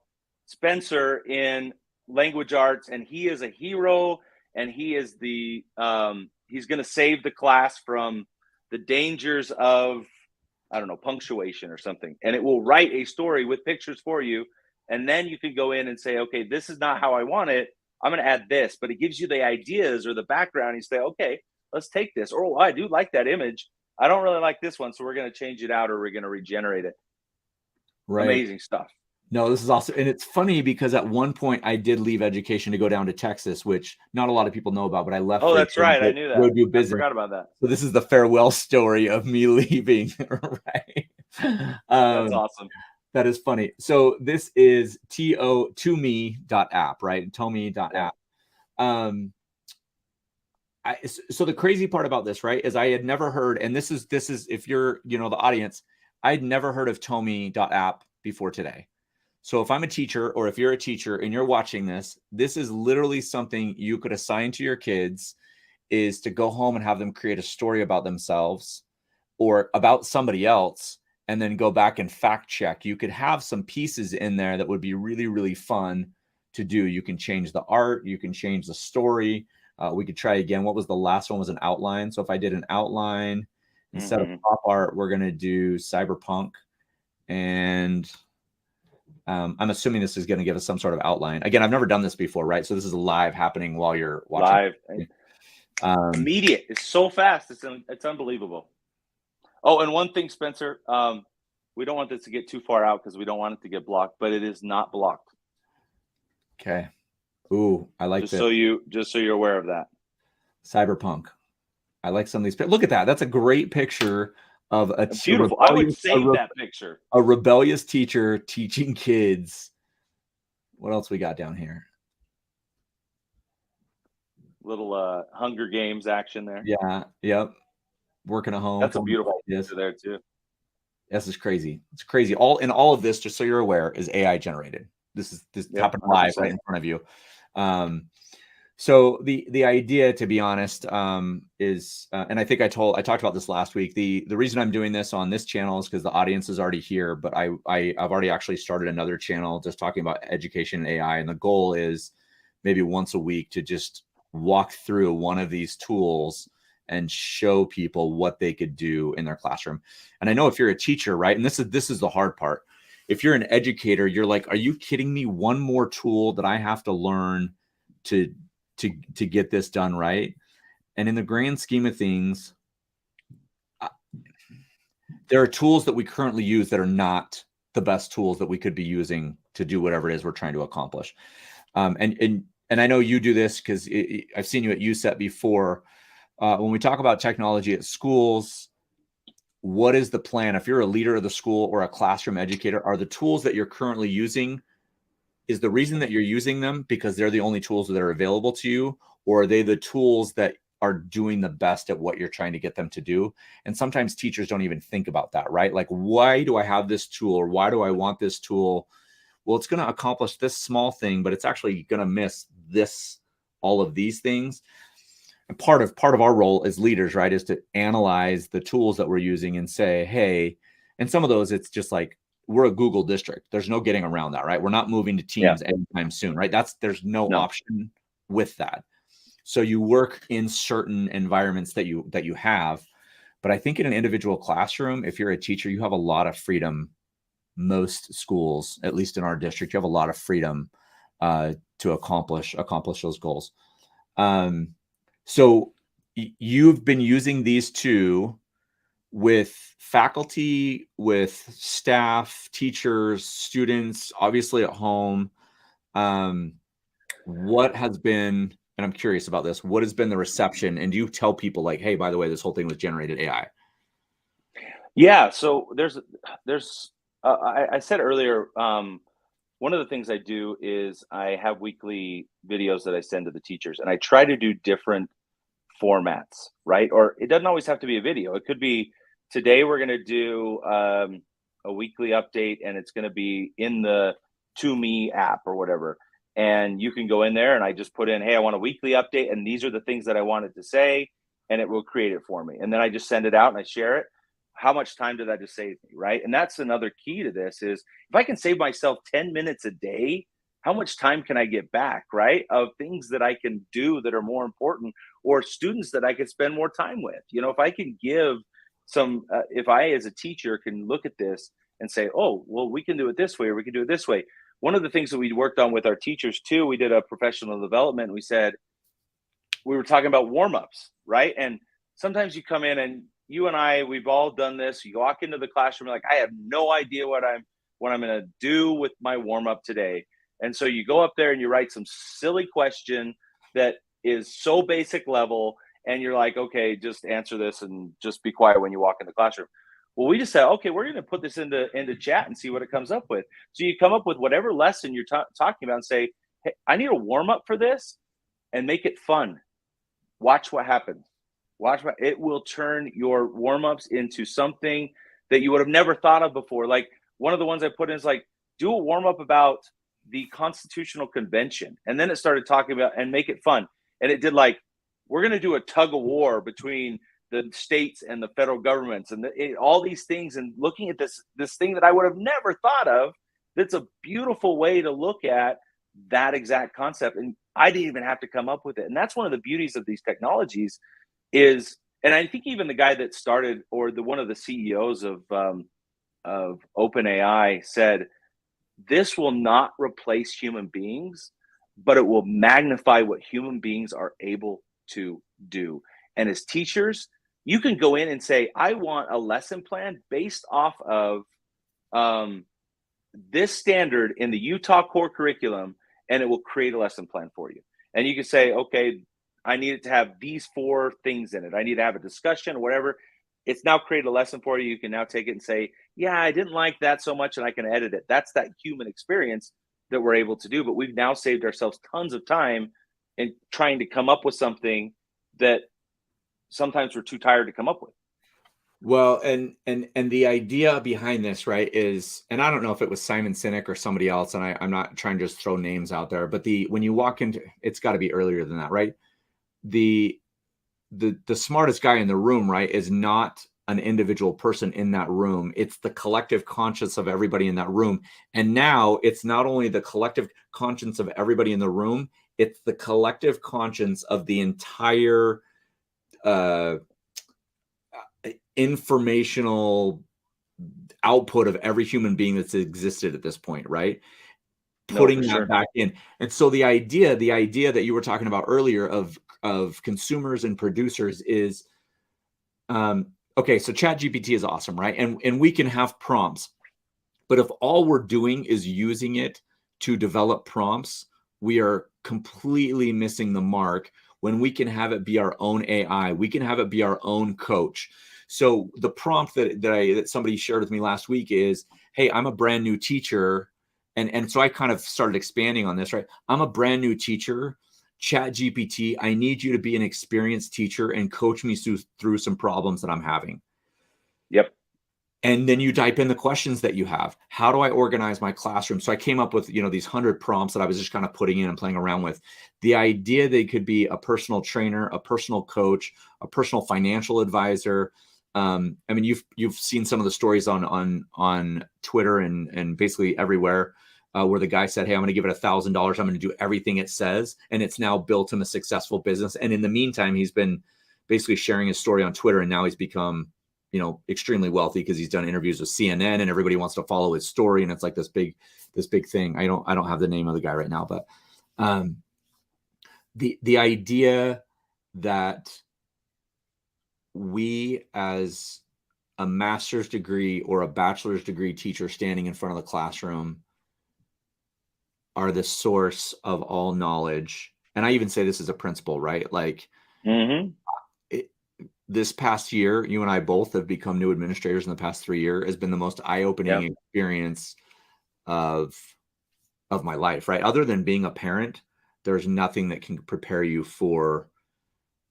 Spencer in language arts, and he is a hero, and he is he's going to save the class from the dangers of, I don't know, punctuation or something. And it will write a story with pictures for you. And then you can go in and say, okay, this is not how I want it. I'm going to add this, but it gives you the ideas or the background. You say, okay, let's take this. Or, oh, I do like that image. I don't really like this one. So we're going to change it out, or we're going to regenerate it. Right. Amazing stuff. No, this is awesome. And it's funny because at one point I did leave education to go down to Texas, which not a lot of people know about, but I left. Oh, that's right. I knew that. Do business. I forgot about that. So this is the farewell story of me leaving. Right. That's awesome. That is funny. So this is Tome.app, right? Tome.app. So the crazy part about this, right, is I had never heard, and this is if you're, the audience, I'd never heard of Tome.app before today. So if I'm a teacher, or if you're a teacher and you're watching this, this is literally something you could assign to your kids, is to go home and have them create a story about themselves or about somebody else, and then go back and fact check. You could have some pieces in there that would be really, really fun to do. You can change the art. You can change the story. We could try again. What was the last one? Was an outline. So if I did an outline instead of pop art, we're going to do cyberpunk. And I'm assuming this is going to give us some sort of outline. Again, I've never done this before, right? So this is live happening while you're watching. Live. Immediate. It's so fast. It's unbelievable. Oh, and one thing, Spencer, we don't want this to get too far out because we don't want it to get blocked, but it is not blocked. Okay. Ooh, I like that. Just so you're aware of that. Cyberpunk. I like some of these. Look at that. That's a great picture of a beautiful. I would save that picture. A rebellious teacher teaching kids. What else we got down here? Little Hunger Games action there. Yeah. Yep. Working at home. That's a beautiful picture there too. This is crazy. It's crazy. All of this, just so you're aware, is AI generated. This happened live right in front of you. So the idea, to be honest, is, and I think I talked about this last week. The reason I'm doing this on this channel is because the audience is already here, but I've already actually started another channel just talking about education and AI. And the goal is maybe once a week to just walk through one of these tools and show people what they could do in their classroom. And I know if you're a teacher, right? And this is the hard part. If you're an educator, you're like, are you kidding me? One more tool that I have to learn to get this done right? And in the grand scheme of things, there are tools that we currently use that are not the best tools that we could be using to do whatever it is we're trying to accomplish. And I know you do this because I've seen you at USET before. When we talk about technology at schools, what is the plan? If you're a leader of the school or a classroom educator, are the tools that you're currently using, is the reason that you're using them because they're the only tools that are available to you, or are they the tools that are doing the best at what you're trying to get them to do? And sometimes teachers don't even think about that, right? Like, why do I have this tool, or why do I want this tool? Well, it's going to accomplish this small thing, but it's actually going to miss all of these things. And part of our role as leaders, right, is to analyze the tools that we're using and say, hey, and some of those, it's just like, we're a Google district. There's no getting around that, right? We're not moving to Teams anytime soon, right? There's no option with that. So you work in certain environments that you have. But I think in an individual classroom, if you're a teacher, you have a lot of freedom. Most schools, at least in our district, you have a lot of freedom to accomplish those goals. So you've been using these two with faculty, with staff, teachers, students, obviously at home. What has been, and I'm curious about this, what has been the reception? And do you tell people like, hey, by the way, this whole thing was generated AI? Yeah. So I said earlier, one of the things I do is I have weekly videos that I send to the teachers, and I try to do different formats, right? Or it doesn't always have to be a video. It could be, today we're going to do a weekly update, and it's going to be in the Tome app or whatever. And you can go in there, and I just put in, hey, I want a weekly update, and these are the things that I wanted to say. and it will create it for me. And then I just send it out and I share it. How much time did that just save me, right? And that's another key to this is if I can save myself 10 minutes a day, how much time can I get back, right? Of things that I can do that are more important, or students that I could spend more time with. If I can give if I as a teacher can look at this and say, oh, well, we can do it this way, or we can do it this way. One of the things that we worked on with our teachers too, we did a professional development. We said, we were talking about warm-ups, right? And sometimes you come in and you and I, we've all done this. You walk into the classroom, like, I have no idea what I'm going to do with my warm-up today. And so you go up there and you write some silly question that is so basic level. And you're like, okay, just answer this and just be quiet when you walk in the classroom. Well, we just said, okay, we're going to put this into chat and see what it comes up with. So you come up with whatever lesson you're talking about and say, hey, I need a warm-up for this, and make it fun. Watch what happens. It will turn your warm-ups into something that you would have never thought of before. Like one of the ones I put in is like, do a warm-up about the Constitutional Convention. And then it started talking about, and make it fun. And it did like, we're going to do a tug of war between the states and the federal governments and all these things, and looking at this thing that I would have never thought of. That's a beautiful way to look at that exact concept. And I didn't even have to come up with it. And that's one of the beauties of these technologies is, and I think even the guy that started, or one of the CEOs of OpenAI said, this will not replace human beings, but it will magnify what human beings are able to do. And as teachers, you can go in and say, I want a lesson plan based off of this standard in the Utah core curriculum, and it will create a lesson plan for you. And you can say, okay, I need it to have these 4 things in it. I need to have a discussion or whatever. It's now created a lesson for you. You can now take it and say, yeah, I didn't like that so much, and I can edit it. That's that human experience that we're able to do. But we've now saved ourselves tons of time in trying to come up with something that sometimes we're too tired to come up with. Well, and the idea behind this, right, is, and I don't know if it was Simon Sinek or somebody else, and I'm not trying to just throw names out there, but when you walk into, it's got to be earlier than that, right? The smartest guy in the room, right, is not an individual person in that room. It's the collective conscience of everybody in that room. And now it's not only the collective conscience of everybody in the room, it's the collective conscience of the entire informational output of every human being that's existed at this point, right? Putting that back in. And so the idea that you were talking about earlier of consumers and producers is, okay, so ChatGPT is awesome, right? And we can have prompts, but if all we're doing is using it to develop prompts, we are completely missing the mark when we can have it be our own AI. We can have it be our own coach. So the prompt that somebody shared with me last week is, hey, I'm a brand new teacher. And so I kind of started expanding on this, right? I'm a brand new teacher. ChatGPT, I need you to be an experienced teacher and coach me through some problems that I'm having. Yep. And then you type in the questions that you have. How do I organize my classroom? So I came up with, these 100 prompts that I was just kind of putting in and playing around with. The idea they could be a personal trainer, a personal coach, a personal financial advisor. I mean, you've seen some of the stories on Twitter and basically everywhere where the guy said, hey, I'm going to give it $1,000. I'm going to do everything it says. And it's now built him a successful business. And in the meantime, he's been basically sharing his story on Twitter. And now he's become, extremely wealthy because he's done interviews with CNN and everybody wants to follow his story. And it's like this big thing. I don't have the name of the guy right now, but the idea that we as a master's degree or a bachelor's degree teacher standing in front of the classroom are the source of all knowledge. And I even say this as a principal, right? Like this past year, you and I both have become new administrators in the past 3 years has been the most eye-opening experience of my life, right? Other than being a parent, there's nothing that can prepare you for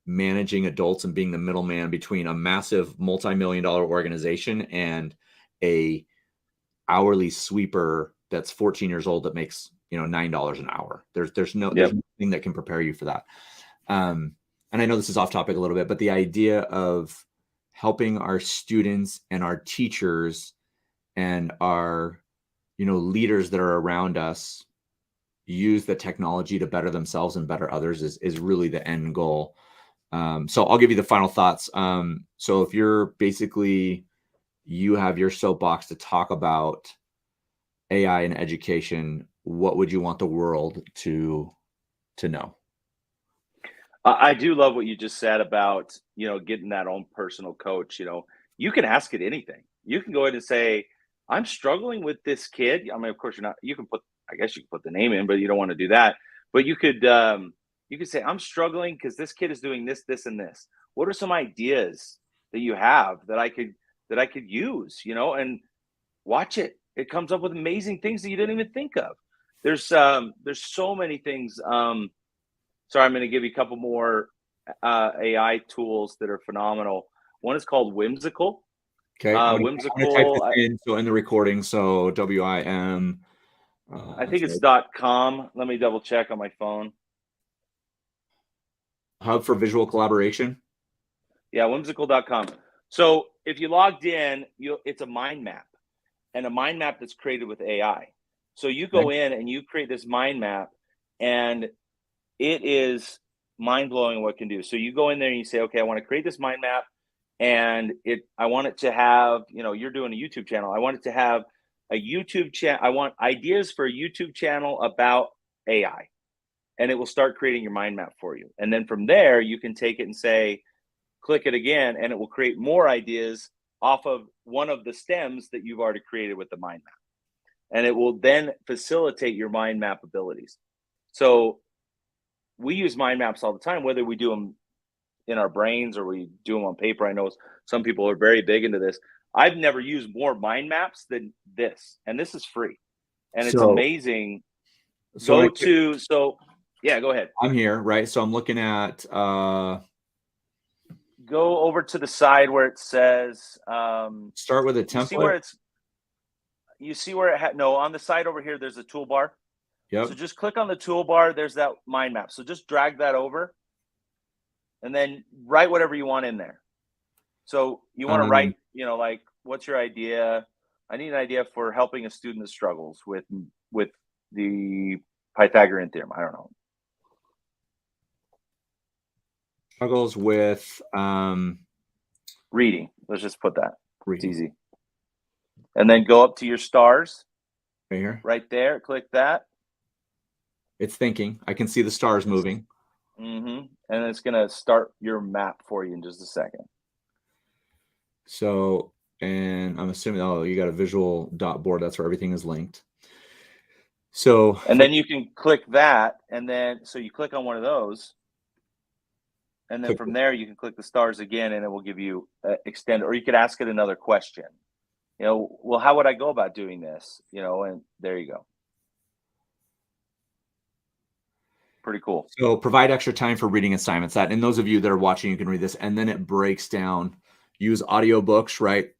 managing adults and being the middleman between a massive multi-million-dollar organization and a hourly sweeper that's 14 years old that makes $9 an hour. There's nothing that can prepare you for that. and I know this is off topic a little bit, but the idea of helping our students and our teachers and our, leaders that are around us use the technology to better themselves and better others is really the end goal. So I'll give you the final thoughts. So if you have your soapbox to talk about AI in education, what would you want the world to know? I do love what you just said about, getting that own personal coach. You can ask it anything. You can go in and say, I'm struggling with this kid. I mean, of course, I guess you can put the name in, but you don't want to do that. But you could say, I'm struggling because this kid is doing this, this, and this. What are some ideas that you have that I could use, and watch it. It comes up with amazing things that you didn't even think of. There's so many things. Sorry, I'm going to give you a couple more AI tools that are phenomenal. One is called Whimsical. Okay, I'm gonna type Whimsical. this in. So in the recording, so WIM. I think it's .com. Let me double check on my phone. Hub for Visual Collaboration. Yeah, whimsical.com. So if you logged in, it's a mind map, and a mind map that's created with AI. So you go in and you create this mind map, and it is mind blowing what it can do. So you go in there and you say, okay, I want to create this mind map, and I want it to have, you're doing a YouTube channel. I want it to have a YouTube channel. I want ideas for a YouTube channel about AI, and it will start creating your mind map for you. And then from there, you can take it and say, click it again, and it will create more ideas off of one of the stems that you've already created with the mind map. And it will then facilitate your mind map abilities. So we use mind maps all the time, whether we do them in our brains or we do them on paper. I know some people are very big into this. I've never used more mind maps than this, and this is free, and it's amazing. Go ahead. I'm here, right? So I'm looking at go over to the side where it says start with a template. You see where it had on the side over here, there's a toolbar. Yep. So just click on the toolbar. There's that mind map. So just drag that over and then write whatever you want in there. So you want to write, like, what's your idea? I need an idea for helping a student that struggles with the Pythagorean theorem. I don't know. Struggles with reading. Let's just put that. Reading. It's easy. And then go up to your stars. Right here. Right there. Click that. It's thinking. I can see the stars moving. And it's going to start your map for you in just a second. So, and I'm assuming, you got a visual board. That's where everything is linked. So, and then you can click that. And then, so you click on one of those. And then from there, you can click the stars again, and it will give you extend, or you could ask it another question. Well, how would I go about doing this? And there you go. Pretty cool. So provide extra time for reading assignments. And those of you that are watching, you can read this. And then it breaks down, use audiobooks, right?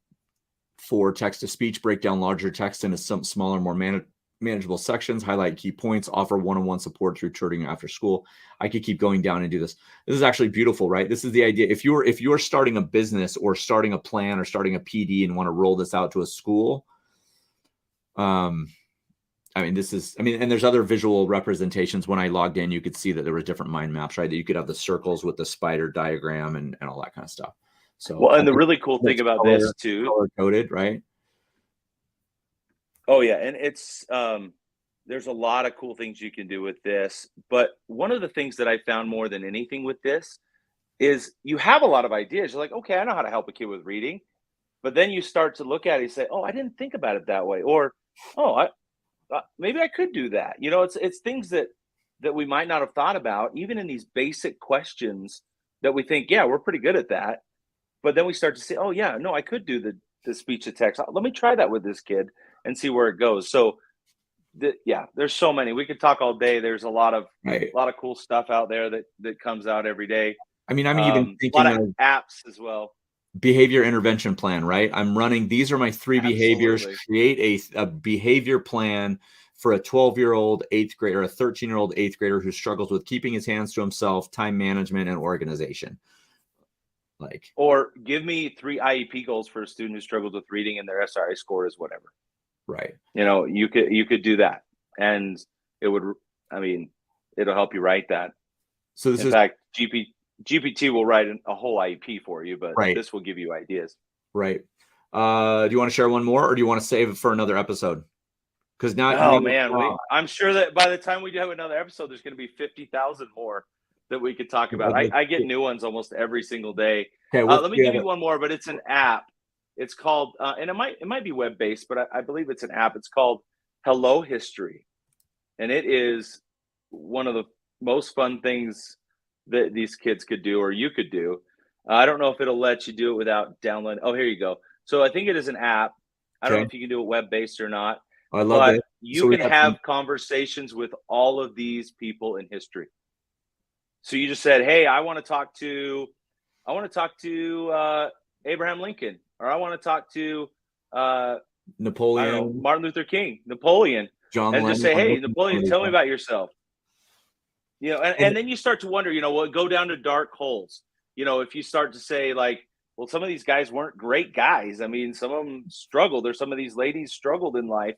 For text to speech, break down larger text into some smaller, more manageable sections, highlight key points, offer one-on-one support through tutoring after school. I could keep going down and do this. This is actually beautiful, right? This is the idea. If you're starting a business or starting a plan or starting a PD and want to roll this out to a school, and there's other visual representations. When I logged in, you could see that there were different mind maps, right? That you could have the circles with the spider diagram and all that kind of stuff. So, well, and the really cool thing about this too, color coded, right? Oh yeah, and it's there's a lot of cool things you can do with this. But one of the things that I found more than anything with this is you have a lot of ideas. You're like, okay, I know how to help a kid with reading, but then you start to look at it and say, oh, I didn't think about it that way, or maybe I could do that. It's things that we might not have thought about, even in these basic questions that we think, yeah, we're pretty good at that. But then we start to say, oh yeah, no, I could do the speech to text. Let me try that with this kid and see where it goes. So there's so many. We could talk all day. There's a lot of cool stuff out there that comes out every day. I'm even thinking a lot of apps as well. Behavior intervention plan, right? I'm running, these are my 3 behaviors, create a behavior plan for a 12-year-old eighth grader, a 13-year-old eighth grader who struggles with keeping his hands to himself, time management, and organization? Like, or give me 3 IEP goals for a student who struggles with reading and their SRI score is whatever. right. You could do that, and it would. I mean, it'll help you write that. So this In fact, GPT will write a whole IEP for you, but right. this will give you ideas. Right. Do you want to share one more, or do you want to save it for another episode? Because now, I'm sure that by the time we do have another episode, there's going to be 50,000 more that we could talk about. I get new ones almost every single day. Okay, let me give you one more, but it's an app. It's called, and it might be web based, but I believe it's an app. It's called HelloHistroy, and it is one of the most fun things that these kids could do, or you could do. I don't know if it'll let you do it without downloading. Oh, here you go. So I think it is an app. I don't know if you can do it web based or not. I love it. You can have conversations with all of these people in history. So you just said, "Hey, I want to talk to Abraham Lincoln, or I want to talk to Napoleon, I don't know, Martin Luther King, Napoleon," John and Lennon, just say, "Hey, Napoleon, tell me about yourself." And then you start to wonder, go down to dark holes. If you start to say like, well, some of these guys weren't great guys. I mean, some of them struggled, or some of these ladies struggled in life.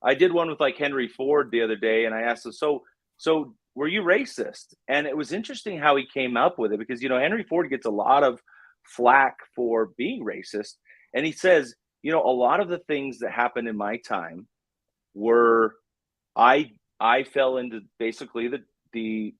I did one with like Henry Ford the other day, and I asked him, so were you racist? And it was interesting how he came up with it, because, Henry Ford gets a lot of flack for being racist. And he says, a lot of the things that happened in my time were, I fell into basically the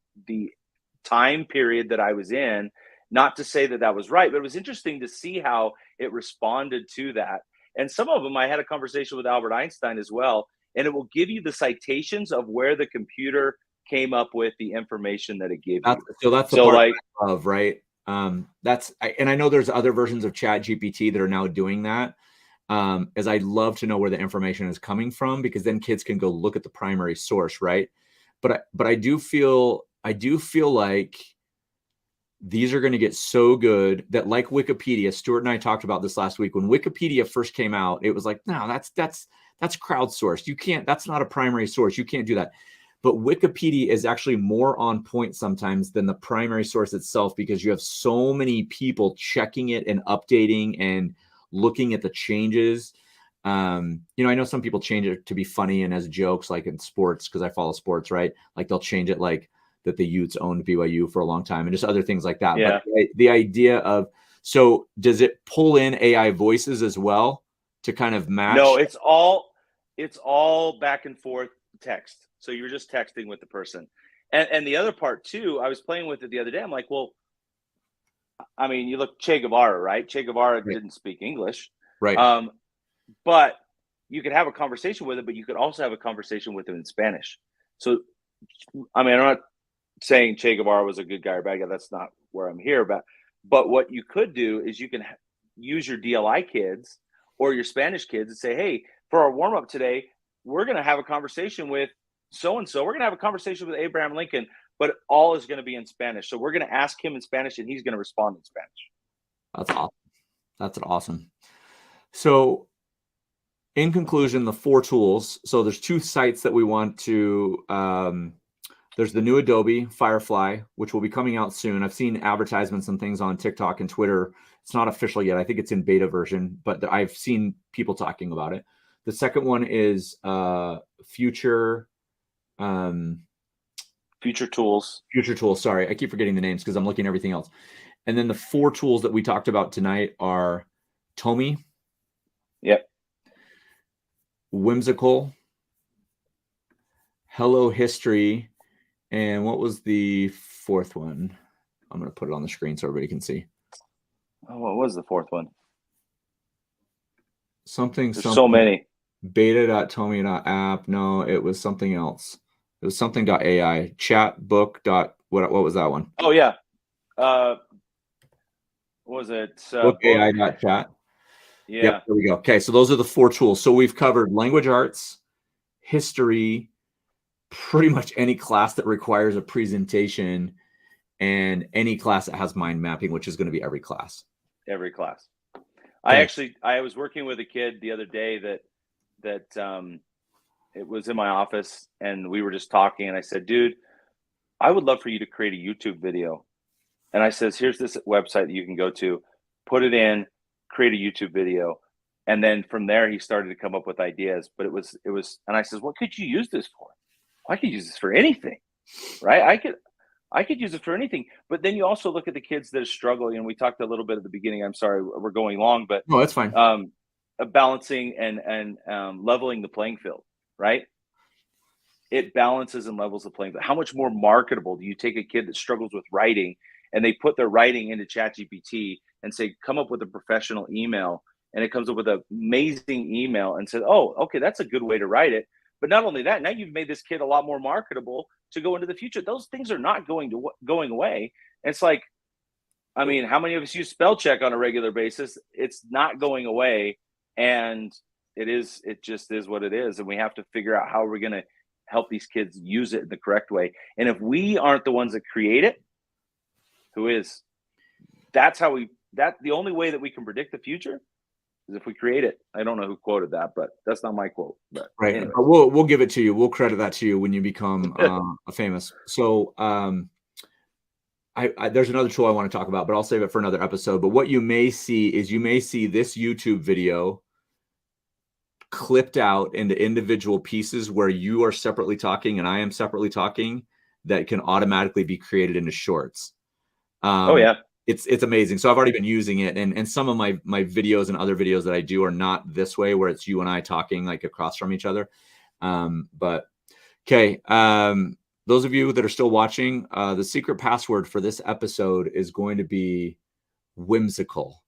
time period that I was in. Not to say that was right, but it was interesting to see how it responded to that. And some of them, I had a conversation with Albert Einstein as well, and it will give you the citations of where the computer came up with the information that it gave you. So that's the part I love, right? And I know there's other versions of Chat GPT that are now doing that. As I'd love to know where the information is coming from, because then kids can go look at the primary source, right? But I do feel like these are going to get so good that, like Wikipedia, Stuart and I talked about this last week. When Wikipedia first came out, it was like, no, that's crowdsourced. You can't, that's not a primary source. You can't do that. But Wikipedia is actually more on point sometimes than the primary source itself, because you have so many people checking it and updating and looking at the changes. I know some people change it to be funny and as jokes, like in sports, because I follow sports, right? Like they'll change it like that the Utes owned BYU for a long time and just other things like that. Yeah. But the idea of, so does it pull in AI voices as well to kind of match? No, it's all back and forth text. So you're just texting with the person. And the other part too, I was playing with it the other day. I'm like, well, I mean, you look Che Guevara, right? Che Guevara didn't speak English. Right. But you could have a conversation with him, but you could also have a conversation with him in Spanish. So, I mean, I'm not saying Che Guevara was a good guy or bad guy. That's not where I'm here about. But what you could do is you can use your DLI kids or your Spanish kids and say, hey, for our warm up today, we're going to have a conversation with so-and-so. We're going to have a conversation with Abraham Lincoln, but all is going to be in Spanish. So we're going to ask him in Spanish and he's going to respond in Spanish. That's awesome. That's awesome. So in conclusion, the 4 tools. So there's 2 sites that we want to, there's the new Adobe Firefly, which will be coming out soon. I've seen advertisements and things on TikTok and Twitter. It's not official yet. I think it's in beta version, but I've seen people talking about it. The second one is Future Tools. Future Tools. Sorry, I keep forgetting the names because I'm looking at everything else. And then the 4 tools that we talked about tonight are Tome. Yep. Whimsical, HelloHistroy, and what was the 4th one? I'm going to put it on the screen so everybody can see. Oh, what was the 4th one? Something. So many. Beta.tome.app. No, it was something else. It was something.ai. Chatbook. What was that one? Oh, yeah. Was it? BookAI.chat. Yeah. Yep, there we go. Okay, so those are the 4 tools. So we've covered language arts, history, pretty much any class that requires a presentation, and any class that has mind mapping, which is going to be every class. Every class. Okay. I was working with a kid the other day that it was in my office, and we were just talking, and I said, dude, I would love for you to create a YouTube video. And I says, here's this website that you can go to, put it in, create a YouTube video. And then from there, he started to come up with ideas. But it was, and I says, what could you use this for? I could use this for anything, right? I could use it for anything. But then you also look at the kids that are struggling. And we talked a little bit at the beginning. I'm sorry, we're going long, but No, that's fine. balancing and leveling the playing field, right? It balances and levels the playing field. How much more marketable do you take a kid that struggles with writing and they put their writing into ChatGPT and say, come up with a professional email, and it comes up with an amazing email and says, oh, okay, that's a good way to write it. But not only that, now you've made this kid a lot more marketable to go into the future. Those things are not going away. And it's like, I mean, how many of us use spell check on a regular basis? It's not going away. And it just is what it is. And we have to figure out how we're going to help these kids use it in the correct way. And if we aren't the ones that create it, who is? That's the only way that we can predict the future is if we create it. I don't know who quoted that, but that's not my quote. But right. anyway. But we'll give it to you. We'll credit that to you when you become famous. So there's another tool I want to talk about, but I'll save it for another episode. But what you may see is this YouTube video clipped out into individual pieces where you are separately talking and I am separately talking that can automatically be created into shorts. Oh yeah. It's amazing. So I've already been using it, and some of my videos and other videos that I do are not this way where it's you and I talking like across from each other. But okay. Those of you that are still watching, the secret password for this episode is going to be whimsical.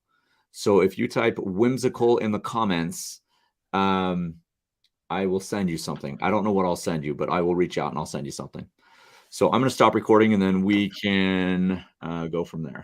So if you type whimsical in the comments, I will send you something. I don't know what I'll send you, but I will reach out and I'll send you something. So I'm going to stop recording and then we can go from there.